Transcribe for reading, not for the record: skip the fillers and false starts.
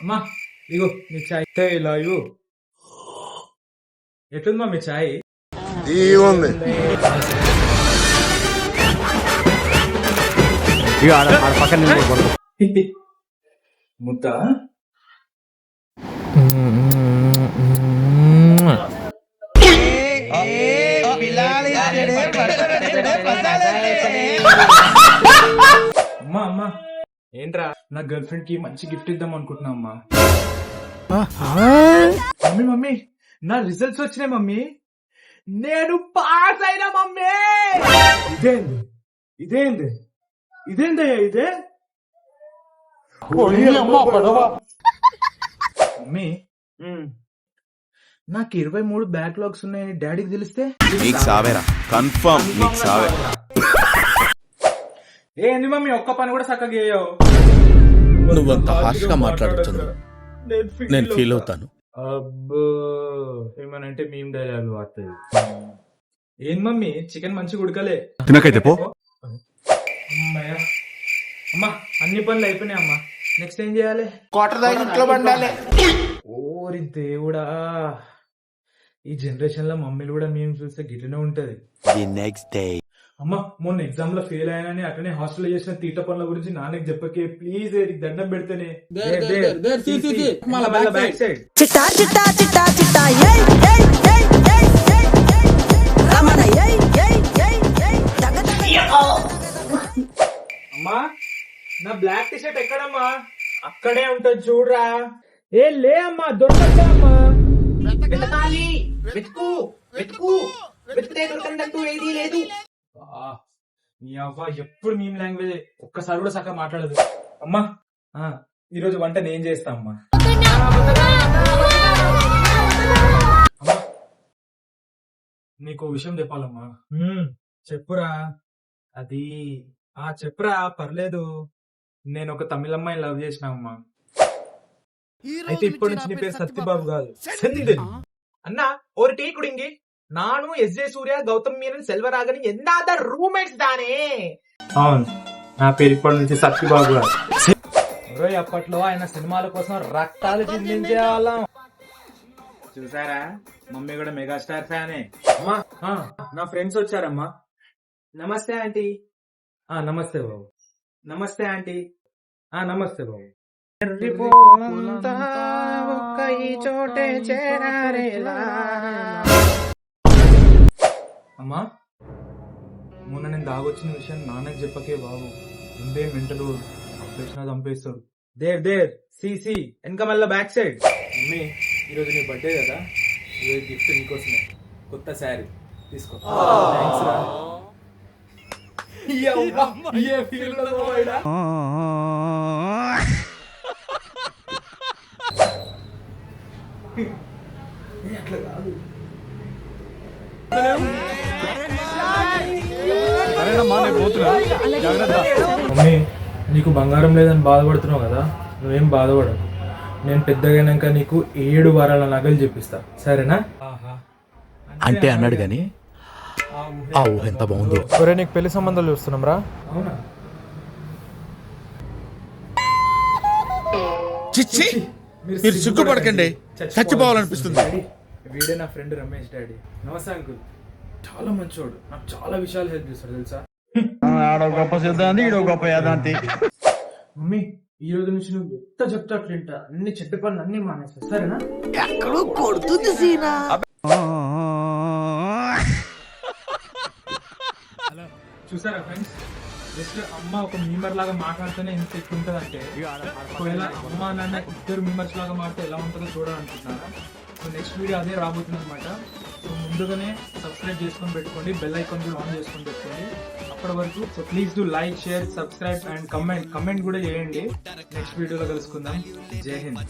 అమ్మా ఇగో నీ చాయ్ ఇలా ఇవ్వు. ఎట్లుందమ్మా మీ చాయ్? ఏముంది ముద్ద అమ్మా అమ్మా ఏంట్రా, నా గర్ల్ ఫ్రెండ్ కి మంచి గిఫ్ట్ ఇద్దాం అనుకుంటున్నా అమ్మా. మమ్మీ మమ్మీ నా రిజల్ట్స్ వచ్చినాయి మమ్మీ, నేను పాస్ అయినా మమ్మీ. ఇదేంది ఇదేంది ఇదేందయ్యా ఇదే? మమ్మీ నాకు 23 బ్యాక్లాగ్స్ ఉన్నాయని డాడీకి తెలిస్తే నీకు సావేరా, కన్ఫర్మ్ నీకు సావే. ఏంది మమ్మీ ఒక్క పని కూడా చక్కగా చేయవు. నువ్వంత హార్ష్ గా మాట్లాడుతున్నావు, నేను ఫీల్ అవుతాను. అబ్బో ఏమనంటే మేము డైలాగ్ వాడుతుంది. ఏం మమ్మీ చికెన్ మంచిగా ఉడకలే? తినకైతే పో. అమ్మయ్య అమ్మా అన్ని పనులు అయిపోయినాయి అమ్మా, నెక్స్ట్ ఏం చేయాలి? ఓరి దేవుడా, ఈ జనరేషన్ లో మమ్మీలు కూడా మేము చూస్తే గిట్లనే ఉంటది. అమ్మా మొన్న ఎగ్జామ్ లో ఫెయిల్ అయ్యానని అట్లనే హాస్టల్ చేసిన తీట పనుల గురించి నాన్నకి చెప్పకే ప్లీజ్, దండం పెడితేనే. బ్యాక్ సైడ్ చిట్టా చిట్టా చిట్టా చిట్టా ఏయ్ ఏయ్ ఏయ్ ఏయ్ ఏయ్ ఏయ్ రమణ ఏయ్ ఏయ్ ఏయ్ ఏయ్ దగ దగ. అమ్మా నా బ్లాక్ టీ షర్ట్ ఎక్కడమ్మా? అక్కడే ఉంటది చూడరా. ఏ లే అమ్మా, దొరకచ్చా అమ్మా? వెతకాలి, వెతుకు వెతుకు వెతికితే దొరకందంటూ ఏదీ లేదు. నీ అవ్వ ఎప్పుడు మేము లాంగ్వేజ్ ఒక్కసారి కూడా సక్క మాట్లాడదు. అమ్మా ఈరోజు వంట నేను చేస్తా అమ్మా. అమ్మా నీకు విషయం చెప్పాలమ్మా. చెప్పురా. అది చెప్పురా, పర్లేదు. నేను ఒక తమిళ అమ్మాయిని లవ్ చేసిన అమ్మా. అయితే ఇప్పటి నుంచి నీ పేరు సత్యబాబు కాదు, సెందిల్ అన్నా. ஒரு டீ குடிங்கி. நானும் ఎస్జే సూర్య, గౌతమ్ మీనన్, సెల్వరాగని ఎందాద రూమ్మేట్స్ దానే. అవును, నా పేరు ఇప్పటి నుంచి సత్యబాబు గారు. అప్పట్లో ఆయన సినిమాల కోసం రక్తాలు చిందించే వాళ్ళం. చూసారా, మమ్మీ కూడా మెగాస్టార్ ఫ్యానే. అమ్మా నా ఫ్రెండ్స్ వచ్చారమ్మా. నమస్తే ఆంటీ. నమస్తే బాబు. నమస్తే ఆంటీ. నమస్తే బాబు. అమ్మా మొన్న నేను దాగొచ్చిన విషయం నాన్నకి చెప్పకే బాబు, ముందే మెంటలు కృష్ణ చంపేస్తాడు. దేవ్ సి వెనక మళ్ళీ బ్యాక్ సైడ్. మమ్మీ ఈరోజు నీ బర్త్డే కదా, ఈరోజు గిఫ్ట్ నీకోసమే, కొత్త శారీ తీసుకో. థ్యాంక్స్ రా. అట్లా కాదు. మమ్మీ నీకు బంగారం లేదని బాధపడుతున్నావు కదా, నువ్వేం బాధపడవు. నేను పెద్దగైనాక నీకు 7 వారాల నగలు చెప్పిస్తా, సరేనా? అంటే అన్నాడు గాని ఆ ఊహ ఎంత బాగుందో. ఒరే నీకు పెళ్లి సంబంధాలు చూస్తున్నాం రా. అవునా? చిచ్చి మీరు సిగ్గుపడకండి, చచ్చిపోవాలనిపిస్తుంది. వీడే నా ఫ్రెండ్ రమేష్ డాడీ. నమస్తే అంకుల్. చాలా మంచోడు, నాకు చాలా విషయాలు హెల్ప్ చేస్తాడు తెలుసా. మమ్మీ ఈ రోజు నుంచి నువ్వు ఎంత చెప్తా అట్లా అన్ని చెడ్డ పనులు అన్ని మానేస్తా, సరేనా? ఎక్కడో కొడుతుంది సీనా. చూసారా ఫ్రెండ్స్, జస్ట్ అమ్మ ఒక మీమర్ లాగా మాట్లాడితేనే ఎంత ఎక్కువ ఉంటుంది అంటే, ఒకవేళ అమ్మ నాన్న ఇద్దరు మీమర్స్ లాగా మాట్లాడితే ఎలా ఉంటుందో చూడాలనుకుంటున్నారా? సో నెక్స్ట్ వీడియో అదే రాబోతుంది అనమాట. సో ముందుగానే సబ్స్క్రైబ్ చేసుకొని పెట్టుకోండి, బెల్ ఐకాన్ కూడా ఆన్ చేసుకొని పెట్టుకోండి అప్పటి వరకు. So please do like, share, subscribe and comment కూడా చేయండి. నెక్స్ట్ వీడియోలో కలుసుకుందాం. జై హింద్.